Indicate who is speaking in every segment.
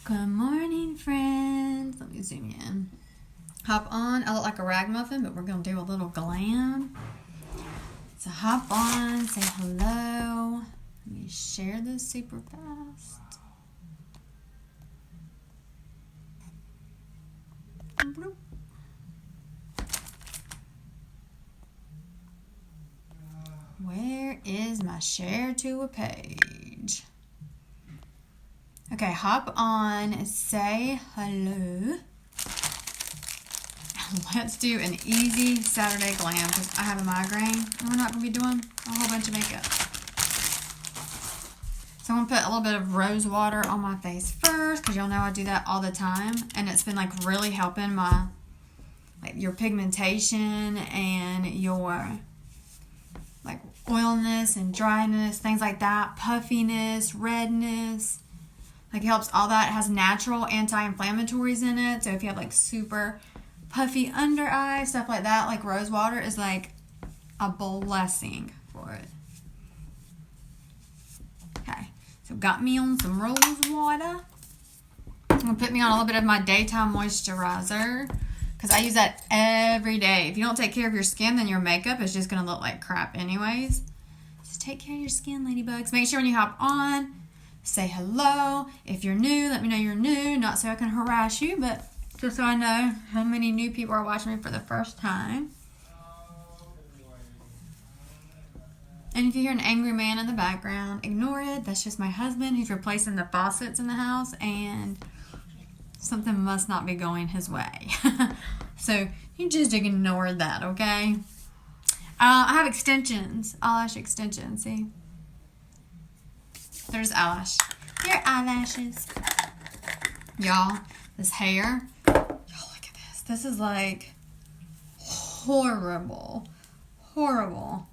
Speaker 1: Good morning, friends. Let me zoom in. Hop on. I look like a ragamuffin, but we're going to do a little glam. So hop on, say hello. Let me share this super fast. Bloop. Where is my share to a page? Okay, hop on and say hello. Let's do an easy Saturday glam because I have a migraine and we're not going to be doing a whole bunch of makeup. So I'm going to put a little bit of rose water on my face first because y'all know I do that all the time. And it's been like really helping my, like your pigmentation and your like oilness and dryness, things like that, puffiness, redness. Like it helps all that. It has natural anti-inflammatories in it. So if you have like super puffy under eye, stuff like that, like rose water is like a blessing for it. Okay, so got me on some rose water. I'm going to put me on a little bit of my daytime moisturizer because I use that every day. If you don't take care of your skin, then your makeup is just going to look like crap anyways. Just take care of your skin, ladybugs. Make sure when you hop on, say hello. If you're new, let me know you're new. Not so I can harass you, but just so I know how many new people are watching me for the first time. And if you hear an angry man in the background, ignore it. That's just my husband. He's replacing the faucets in the house, and something must not be going his way. So you just ignore that, okay? I have extensions, eyelash extensions, see? There's eyelash. Here are eyelashes. Y'all, this hair. Y'all, look at this. This is like horrible. Horrible.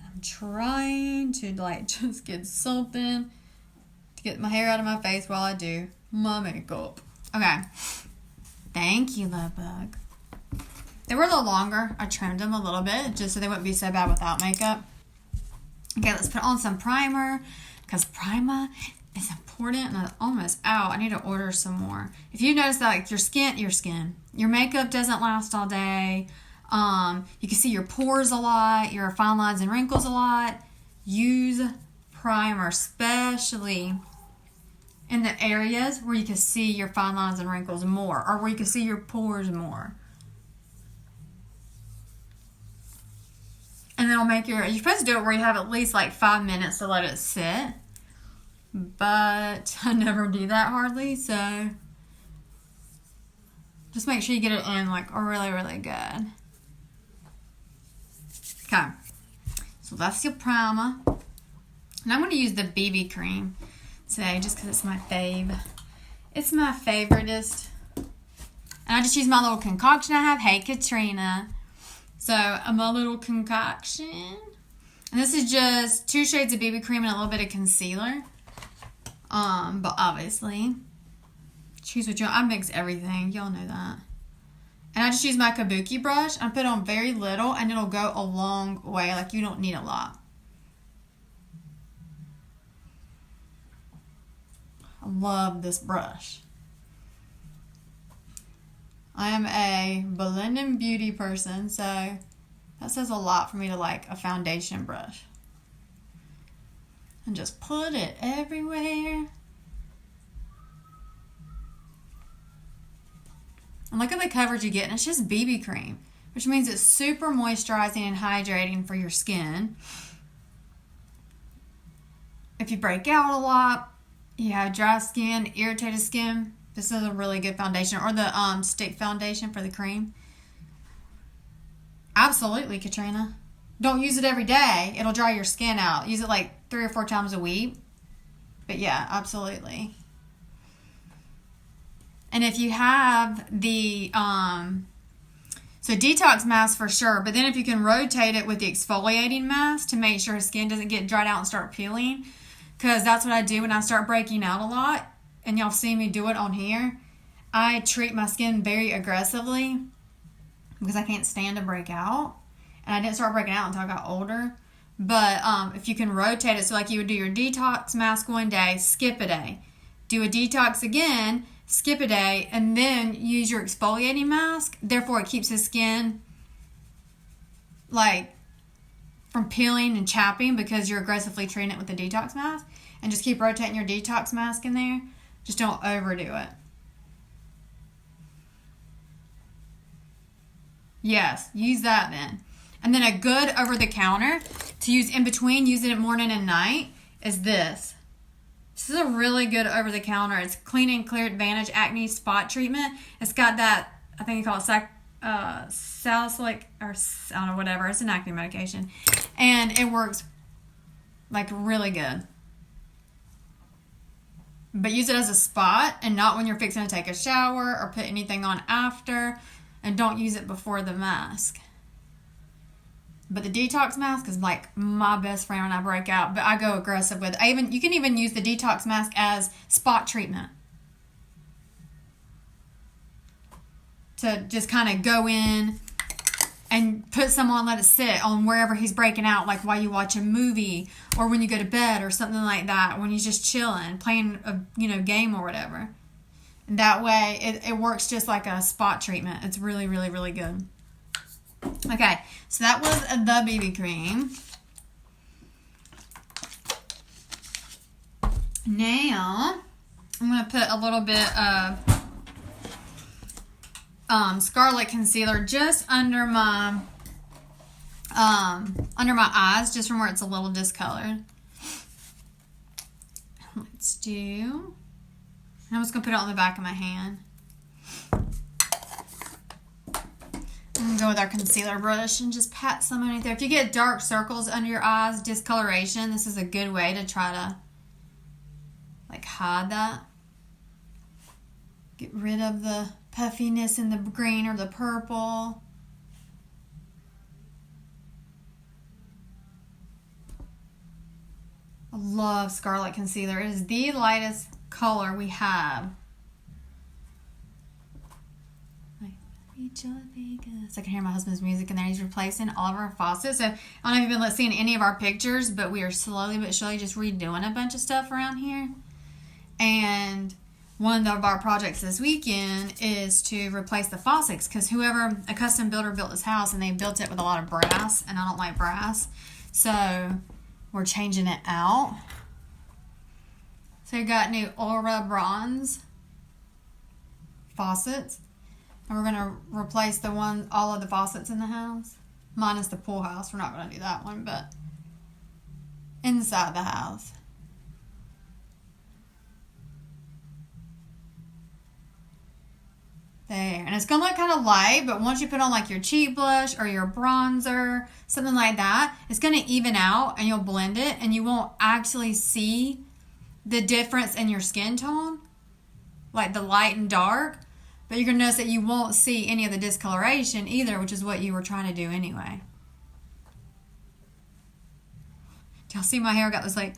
Speaker 1: I'm trying to like just get something to get my hair out of my face while I do my makeup. Okay. Thank you, love bug. They were a little longer. I trimmed them a little bit just so they wouldn't be so bad without makeup. Okay, let's put on some primer because primer is important and I'm almost out. I need to order some more. If you notice that like your makeup doesn't last all day. You can see your pores a lot, your fine lines and wrinkles a lot. Use primer, especially in the areas where you can see your fine lines and wrinkles more or where you can see your pores more. And it'll make you're supposed to do it where you have at least like 5 minutes to let it sit. But I never do that hardly, so just make sure you get it in like really, really good. Okay, so that's your primer. And I'm going to use the BB cream today just because it's my fave. It's my favoritist. And I just use my little concoction I have. Hey, Katrina. So, my little concoction. And this is just 2 shades of BB cream and a little bit of concealer. But obviously, choose what you want. I mix everything. Y'all know that. And I just use my kabuki brush. I put on very little and it'll go a long way. Like, you don't need a lot. I love this brush. I am a Blending Beauty person, so that says a lot for me to like a foundation brush. And just put it everywhere. And look at the coverage you get, and it's just BB cream, which means it's super moisturizing and hydrating for your skin. If you break out a lot, you have dry skin, irritated skin, this is a really good foundation. Or the stick foundation for the cream. Absolutely, Katrina. Don't use it every day. It'll dry your skin out. Use it like 3 or 4 times a week. But yeah, absolutely. And if you have the, so detox mask for sure. But then if you can rotate it with the exfoliating mask to make sure skin doesn't get dried out and start peeling. Because that's what I do when I start breaking out a lot. And y'all see me do it on here. I treat my skin very aggressively because I can't stand to break out. And I didn't start breaking out until I got older. But if you can rotate it, so like you would do your detox mask one day, skip a day, do a detox again, skip a day, and then use your exfoliating mask. Therefore, it keeps the skin like from peeling and chapping because you're aggressively treating it with the detox mask. And just keep rotating your detox mask in there. Just don't overdo it. Yes, use that then. And then a good over-the-counter to use in between, using it morning and night, is this. This is a really good over-the-counter. It's Clean and Clear Advantage Acne Spot Treatment. It's got that, I think you call it salicylic, or I don't know, whatever. It's an acne medication. And it works like really good. But use it as a spot and not when you're fixing to take a shower or put anything on after. And don't use it before the mask. But the detox mask is like my best friend when I break out. But I go aggressive with it. You can even use the detox mask as spot treatment. To just kind of go in and put some on, let it sit on wherever he's breaking out, like while you watch a movie or when you go to bed or something like that, when he's just chilling, playing a game or whatever. And that way it works just like a spot treatment. It's really, really, really good. Okay, so that was the BB cream. Now, I'm going to put a little bit of Scarlet Concealer just under my eyes, just from where it's a little discolored. Let's do... I'm just going to put it on the back of my hand. I'm going to go with our concealer brush and just pat some underneath there. If you get dark circles under your eyes, discoloration, this is a good way to try to like hide that. Get rid of the puffiness in the green or the purple. I love Scarlet Concealer. It is the lightest color we have. I can hear my husband's music in there. He's replacing all of our faucets. So I don't know if you've been seeing any of our pictures, but we are slowly but surely just redoing a bunch of stuff around here. And one of our projects this weekend is to replace the faucets, because a custom builder built this house and they built it with a lot of brass, and I don't like brass. So we're changing it out. So we got new Aura Bronze faucets. And we're going to replace all of the faucets in the house. Minus the pool house. We're not going to do that one, but inside the house. There. And it's going to look kind of light, but once you put on like your cheek blush or your bronzer, something like that, it's going to even out and you'll blend it and you won't actually see the difference in your skin tone, like the light and dark. But you're going to notice that you won't see any of the discoloration either, which is what you were trying to do anyway. Do y'all see my hair got this like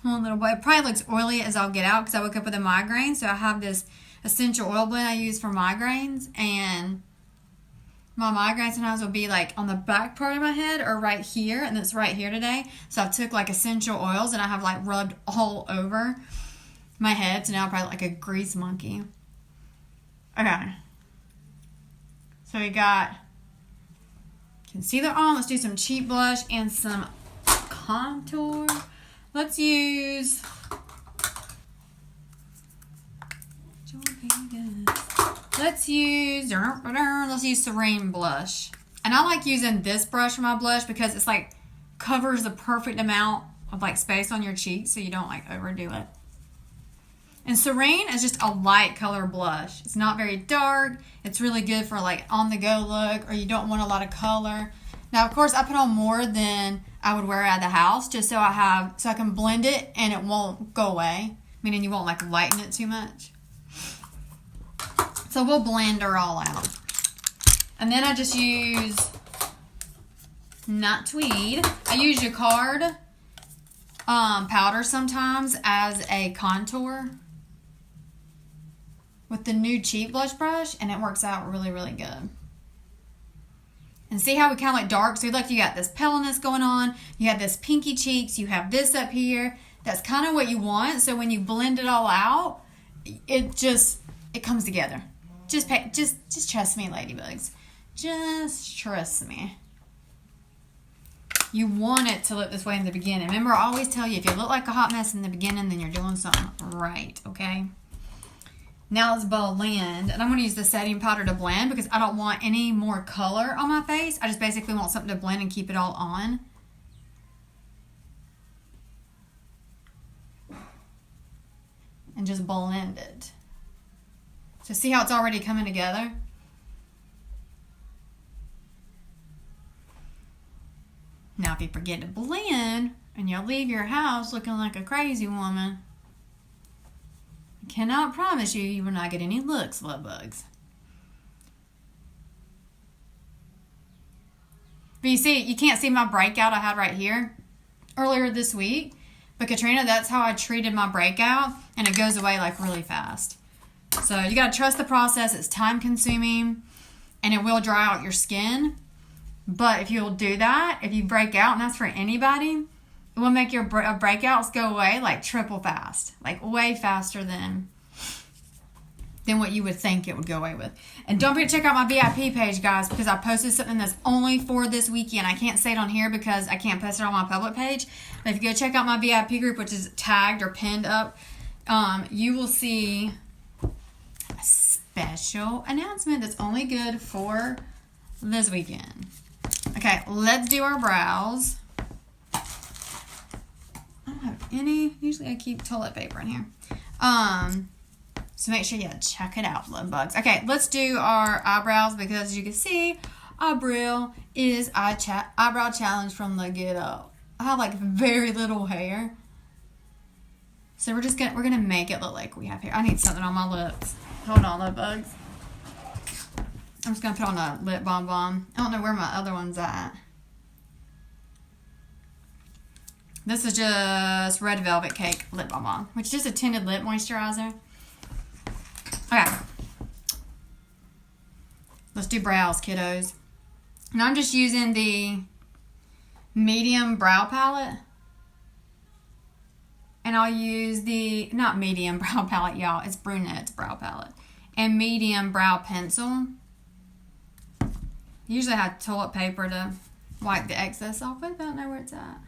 Speaker 1: one little bit? It probably looks oily as I'll get out because I woke up with a migraine. So I have this essential oil blend I use for migraines. And my migraine sometimes will be like on the back part of my head or right here. And it's right here today. So I took like essential oils and I have like rubbed all over my head. So now I'm probably like a grease monkey. Okay, so we got concealer on. Let's do some cheek blush and some contour. Let's use Serene blush. And I like using this brush for my blush because it's like covers the perfect amount of like space on your cheeks so you don't like overdo it. And Serene is just a light color blush. It's not very dark. It's really good for like on the go look, or you don't want a lot of color. Now, of course, I put on more than I would wear out of the house just so I can blend it and it won't go away. Meaning you won't like lighten it too much. So we'll blend her all out. And then I just use Not Tweed. I use Jacquard powder sometimes as a contour with the new cheek blush brush, and it works out really, really good. And see how we kind of like dark? So look, you got this paleness going on. You have this pinky cheeks. You have this up here. That's kind of what you want. So when you blend it all out, it comes together. Just trust me, ladybugs. Just trust me. You want it to look this way in the beginning. Remember, I always tell you, if you look like a hot mess in the beginning, then you're doing something right, okay? Now let's blend. And I'm going to use the setting powder to blend because I don't want any more color on my face. I just basically want something to blend and keep it all on. And just blend it. So see how it's already coming together? Now if you forget to blend and you'll leave your house looking like a crazy woman, I cannot promise you will not get any looks, love bugs. But you see, you can't see my breakout I had right here earlier this week. But Katrina, that's how I treated my breakout, and it goes away like really fast. So you got to trust the process. It's time consuming, and it will dry out your skin. But if you'll do that, if you break out, and that's for anybody, it will make your breakouts go away like triple fast, like way faster than what you would think it would go away with. And don't forget to check out my VIP page, guys, because I posted something that's only for this weekend. I can't say it on here because I can't post it on my public page. But if you go check out my VIP group, which is tagged or pinned up, you will see a special announcement that's only good for this weekend. Okay, let's do our brows. I don't have any. Usually I keep toilet paper in here. So make sure you check it out, love bugs. Okay, let's do our eyebrows because as you can see, eyebrow is eyebrow challenge from the get up. I have like very little hair. So we're gonna make it look like we have hair. I need something on my lips. Hold on, love bugs. I'm just gonna put on a lip balm. I don't know where my other one's at. This is just Red Velvet Cake lip balm, which is just a tinted lip moisturizer. Okay. Let's do brows, kiddos. And I'm just using the medium brow palette. And I'll use the, not medium brow palette, y'all. It's brunette's brow palette. And medium brow pencil. Usually I have toilet paper to wipe the excess off with. I don't know where it's at.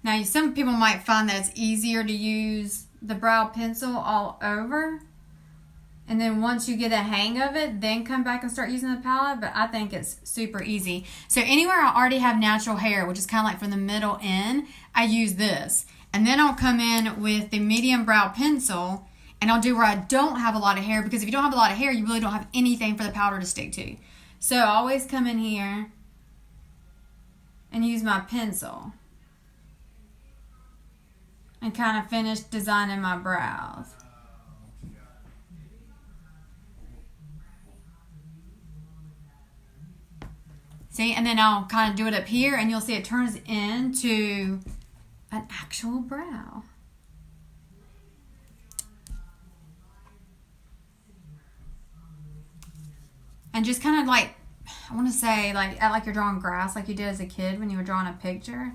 Speaker 1: Now, some people might find that it's easier to use the brow pencil all over. And then once you get a hang of it, then come back and start using the palette. But I think it's super easy. So anywhere I already have natural hair, which is kind of like from the middle in, I use this. And then I'll come in with the medium brow pencil. And I'll do where I don't have a lot of hair. Because if you don't have a lot of hair, you really don't have anything for the powder to stick to. So I always come in here and use my pencil. And kind of finish designing my brows. See, and then I'll kind of do it up here, and you'll see it turns into an actual brow. And just kind of like, I want to say, like, act like you're drawing grass like you did as a kid when you were drawing a picture.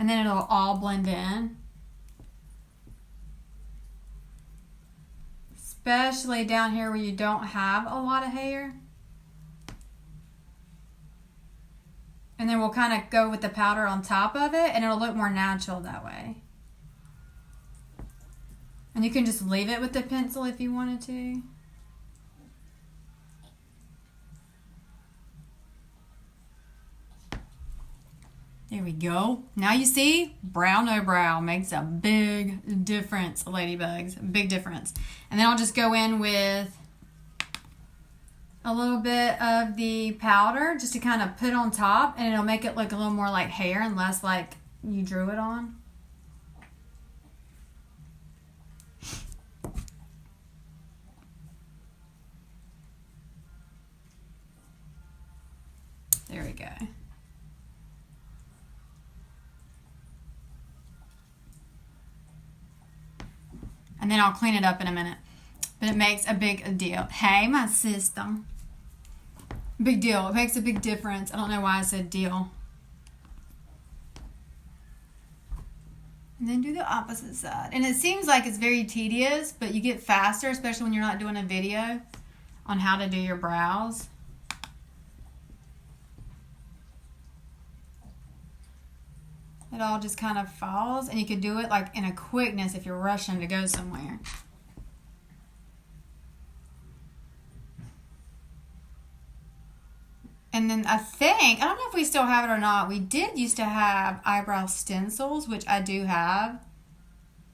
Speaker 1: And then it'll all blend in. Especially down here where you don't have a lot of hair. And then we'll kind of go with the powder on top of it, and it'll look more natural that way. And you can just leave it with the pencil if you wanted to. There we go. Now you see, brow no brow makes a big difference, ladybugs. Big difference. And then I'll just go in with a little bit of the powder just to kind of put on top, and it'll make it look a little more like hair and less like you drew it on. There we go. And then I'll clean it up in a minute. But it makes a big deal. Hey, my sister. Big deal. It makes a big difference. I don't know why I said deal. And then do the opposite side. And it seems like it's very tedious, but you get faster, especially when you're not doing a video on how to do your brows. It all just kind of falls, and you could do it like in a quickness if you're rushing to go somewhere. And then I don't know if we still have it or not. We did used to have eyebrow stencils, which I do have.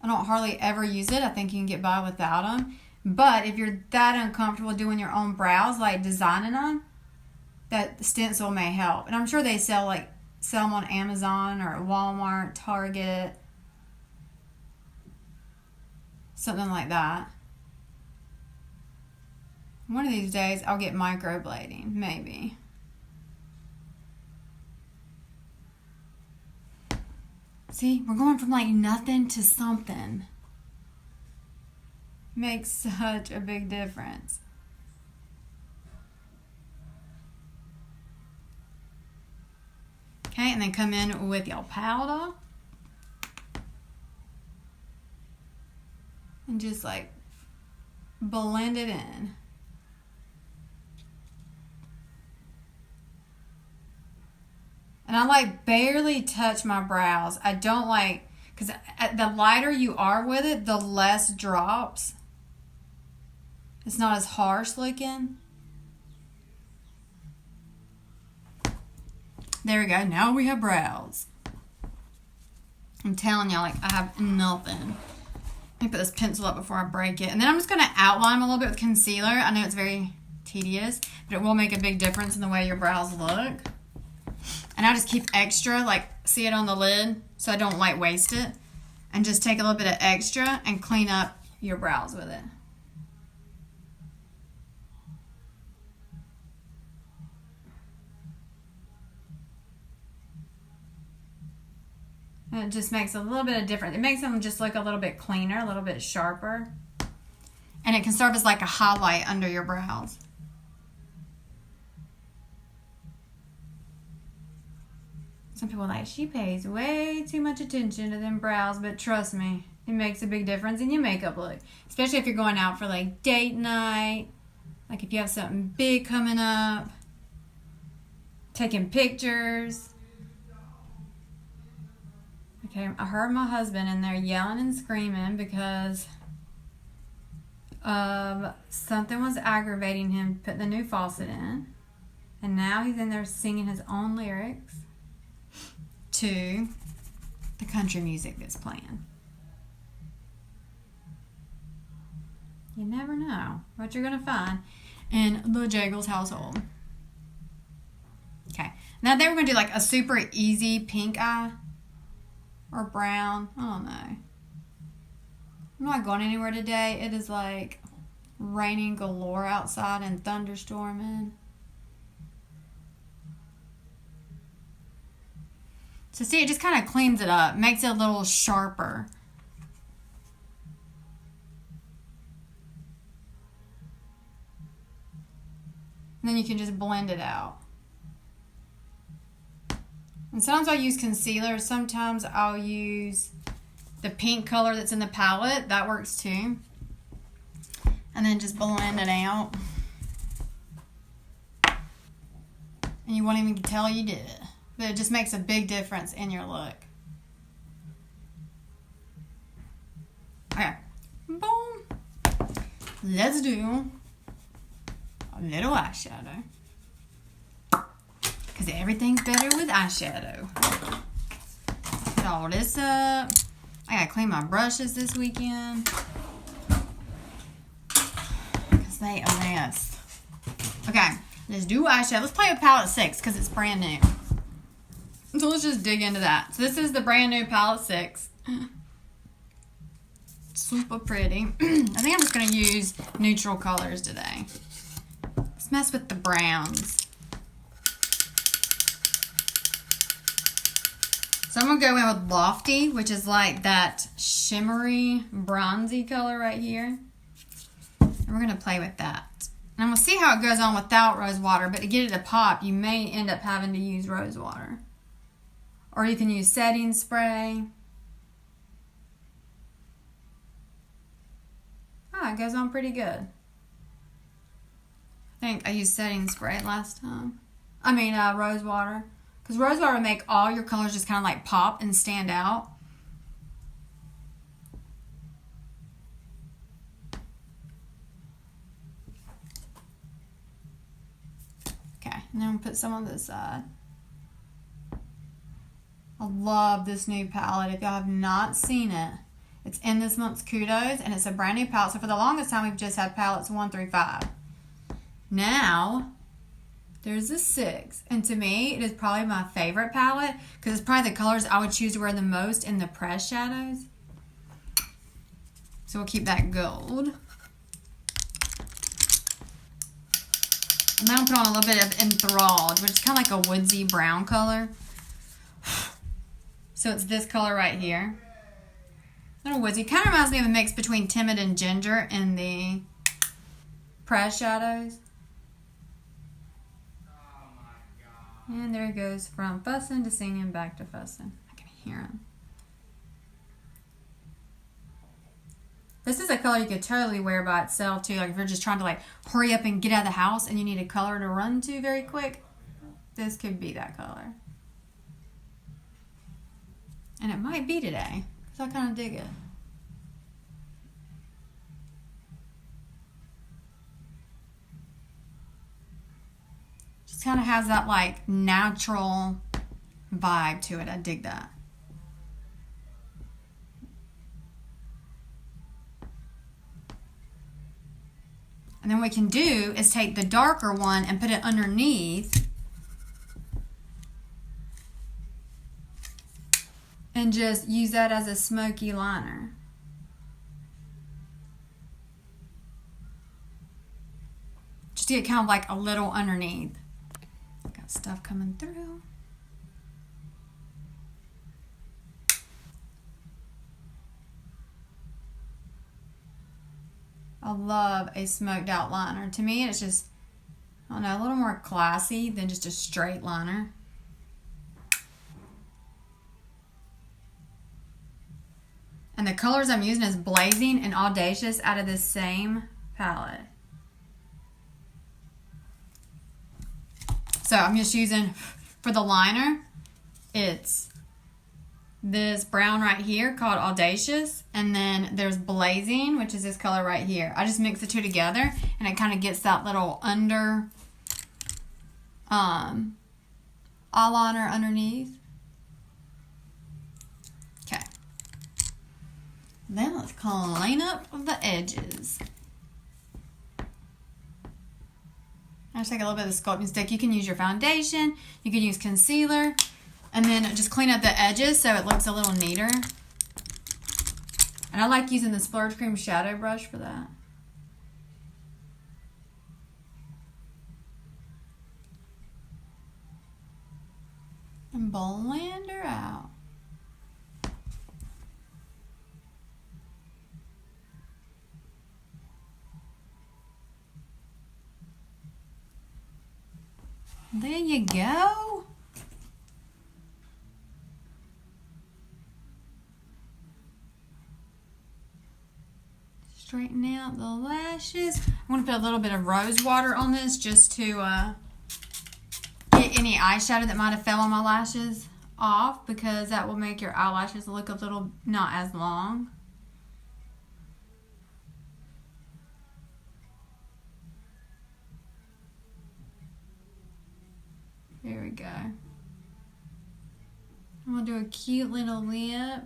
Speaker 1: I don't hardly ever use it. I think you can get by without them. But if you're that uncomfortable doing your own brows, like designing them, that stencil may help. And I'm sure they sell them on Amazon or Walmart, Target, something like that. One of these days, I'll get microblading, maybe. See, we're going from like nothing to something. Makes such a big difference. Okay, and then come in with your powder. And just like blend it in. And I like barely touch my brows. I don't like, because the lighter you are with it, the less drops. It's not as harsh looking. There we go. Now we have brows. I'm telling y'all, like, I have nothing. Let me put this pencil up before I break it. And then I'm just going to outline them a little bit with concealer. I know it's very tedious, but it will make a big difference in the way your brows look. And I just keep extra, like, see it on the lid so I don't, like, waste it. And just take a little bit of extra and clean up your brows with it. And it just makes a little bit of difference. It makes them just look a little bit cleaner, a little bit sharper. And it can serve as like a highlight under your brows. Some people are like, she pays way too much attention to them brows, but trust me, it makes a big difference in your makeup look. Especially if you're going out for like date night, like if you have something big coming up, taking pictures. Okay, I heard my husband in there yelling and screaming because something was aggravating him putting the new faucet in. And now he's in there singing his own lyrics to the country music that's playing. You never know what you're going to find in the Jaggles household. Okay, now they were going to do like a super easy pink eye or brown. I don't know. I'm not going anywhere today. It is like raining galore outside and thunderstorming. So see, it just kind of cleans it up, makes it a little sharper. And then you can just blend it out. And sometimes I'll use concealer. Sometimes I'll use the pink color that's in the palette. That works too. And then just blend it out. And you won't even tell you did it. But it just makes a big difference in your look. Okay. Boom. Let's do a little eyeshadow. Because everything's better with eyeshadow. Put all this up. I gotta clean my brushes this weekend. Because they a mess. Okay. Let's do eyeshadow. Let's play with palette 6 because it's brand new. So let's just dig into that. So this is the brand new palette 6. Super pretty. I think I'm just going to use neutral colors today. Let's mess with the browns. So I'm going to go in with Lofty, which is like that shimmery, bronzy color right here. And we're going to play with that. And I'm going to see how it goes on without rose water, but to get it to pop, you may end up having to use rose water. Or you can use setting spray. Oh, it goes on pretty good. I think I used setting spray last time. Rose water. Because rose water will make all your colors just kind of like pop and stand out. Okay, and then I'm going to put some on this side. I love this new palette. If y'all have not seen it, it's in this month's Kudos, and it's a brand new palette. So for the longest time, we've just had palettes 1 through 5. Now, there's a 6, and to me, it is probably my favorite palette because it's probably the colors I would choose to wear the most in the pressed shadows. So we'll keep that gold. And then I'll put on a little bit of Enthralled, which is kind of like a woodsy brown color. So it's this color right here. A little woodsy. Kind of reminds me of a mix between Timid and Ginger in the pressed shadows. And there he goes from fussing to singing back to fussing. I can hear him. This is a color you could totally wear by itself too. Like if you're just trying to like hurry up and get out of the house and you need a color to run to very quick, this could be that color. And it might be today because I kind of dig it. Just kind of has that like natural vibe to it. I dig that. And then what we can do is take the darker one and put it underneath and just use that as a smoky liner. Just to get kind of like a little underneath. Got stuff coming through. I love a smoked out liner. To me, it's just, I don't know, a little more classy than just a straight liner. And the colors I'm using is Blazing and Audacious out of this same palette. So I'm just using, for the liner, it's this brown right here called Audacious, and then there's Blazing, which is this color right here. I just mix the two together and it kind of gets that little under eyeliner underneath. Okay. Then let's clean up the edges. I just take a little bit of the sculpting stick. You can use your foundation, you can use concealer, and then just clean up the edges so it looks a little neater. And I like using the Splurge Cream Shadow Brush for that. And blend her out. There you go. Straighten out the lashes. I'm going to put a little bit of rose water on this just to get any eyeshadow that might have fell on my lashes off, because that will make your eyelashes look a little not as long. There we go. I'm going to do a cute little lip.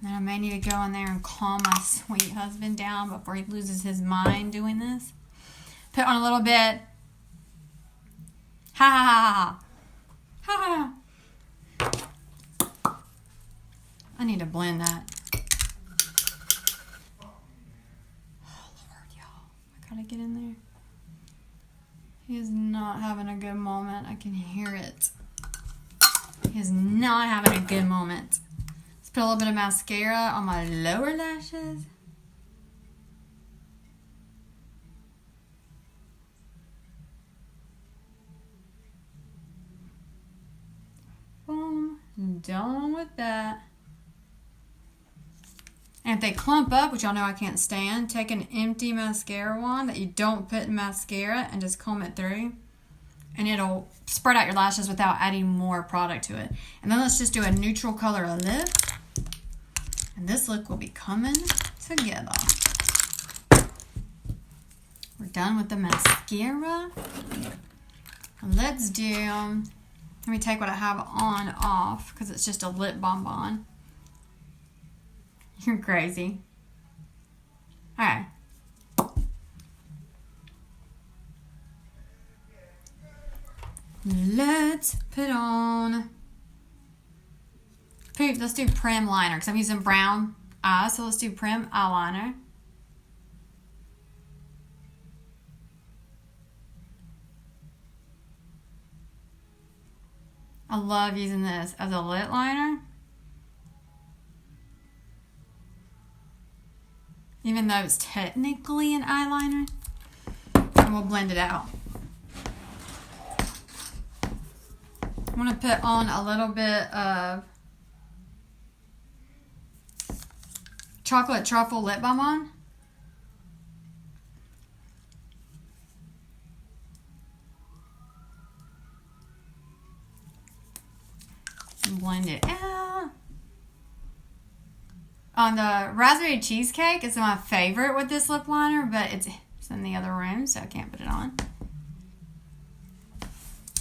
Speaker 1: And I may need to go in there and calm my sweet husband down before he loses his mind doing this. Put on a little bit. Ha ha ha ha. Ha ha. I need to blend that. Oh Lord, y'all. I gotta get in there. He is not having a good moment. I can hear it. He is not having a good moment. Let's put a little bit of mascara on my lower lashes. Boom. Done with that. And if they clump up, which y'all know I can't stand, take an empty mascara wand that you don't put in mascara and just comb it through. And it'll spread out your lashes without adding more product to it. And then let's just do a neutral color lip. And this look will be coming together. We're done with the mascara. Let's do, let me take what I have on off because it's just a lip bonbon. You're crazy. All right. Let's put on, let's do prim liner because I'm using brown eyes, so let's do prim eyeliner. I love using this as a lip liner. Even though it's technically an eyeliner, and we'll blend it out. I'm going to put on a little bit of chocolate truffle lip balm on. And blend it out. On the raspberry cheesecake is my favorite with this lip liner, but it's in the other room, so I can't put it on.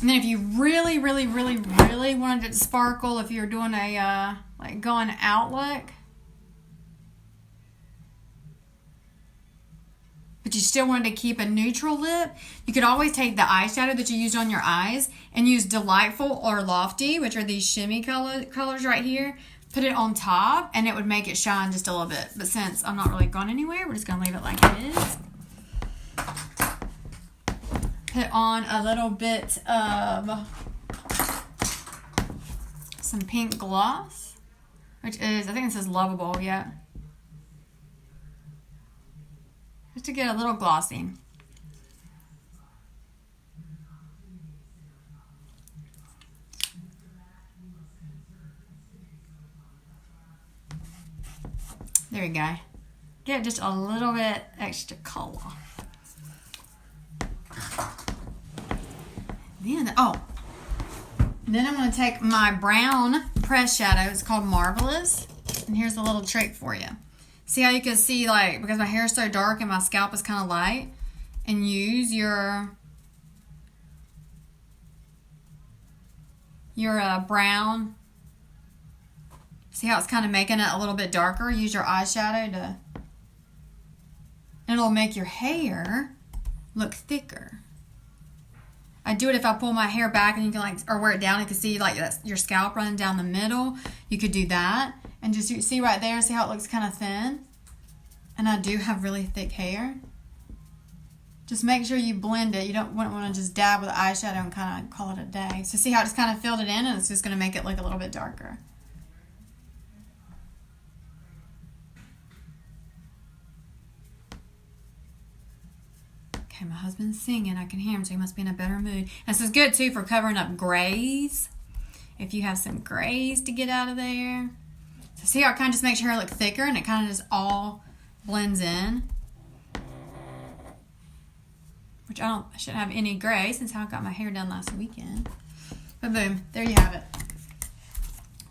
Speaker 1: And then if you really, really, really, really wanted it to sparkle, if you're doing a like going out look, but you still wanted to keep a neutral lip, you could always take the eyeshadow that you used on your eyes and use Delightful or Lofty, which are these shimmy colors right here. Put it on top, and it would make it shine just a little bit. But since I'm not really going anywhere, we're just going to leave it like it is. Put on a little bit of some pink gloss, which is, I think this is Lovable, yeah. Just to get a little glossy. There you go. Get just a little bit extra color. Then I'm going to take my brown press shadow. It's called Marvelous. And here's a little trick for you. See how you can see, like, because my hair is so dark and my scalp is kind of light, and use your brown. See how it's kind of making it a little bit darker? Use your eyeshadow to, and it'll make your hair look thicker. I do it if I pull my hair back and you can like, or wear it down, you can see like your scalp running down the middle. You could do that. And just see right there, see how it looks kind of thin? And I do have really thick hair. Just make sure you blend it. You wouldn't want to just dab with eyeshadow and kind of call it a day. So see how I just kind of filled it in, and it's just going to make it look a little bit darker. Okay, my husband's singing. I can hear him, so he must be in a better mood. And this is good, too, for covering up grays. If you have some grays to get out of there. So see how it kind of just makes your hair look thicker, and it kind of just all blends in. Which I shouldn't have any gray since I got my hair done last weekend. But boom, there you have it.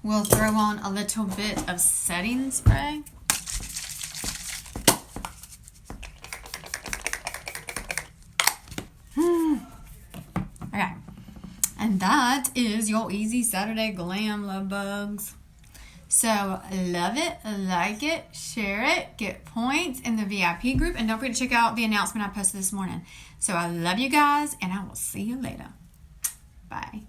Speaker 1: We'll throw on a little bit of setting spray. Okay. And that is your easy Saturday glam, love bugs. So love it, like it, share it, get points in the VIP group, and don't forget to check out the announcement I posted this morning. So I love you guys, and I will see you later. Bye.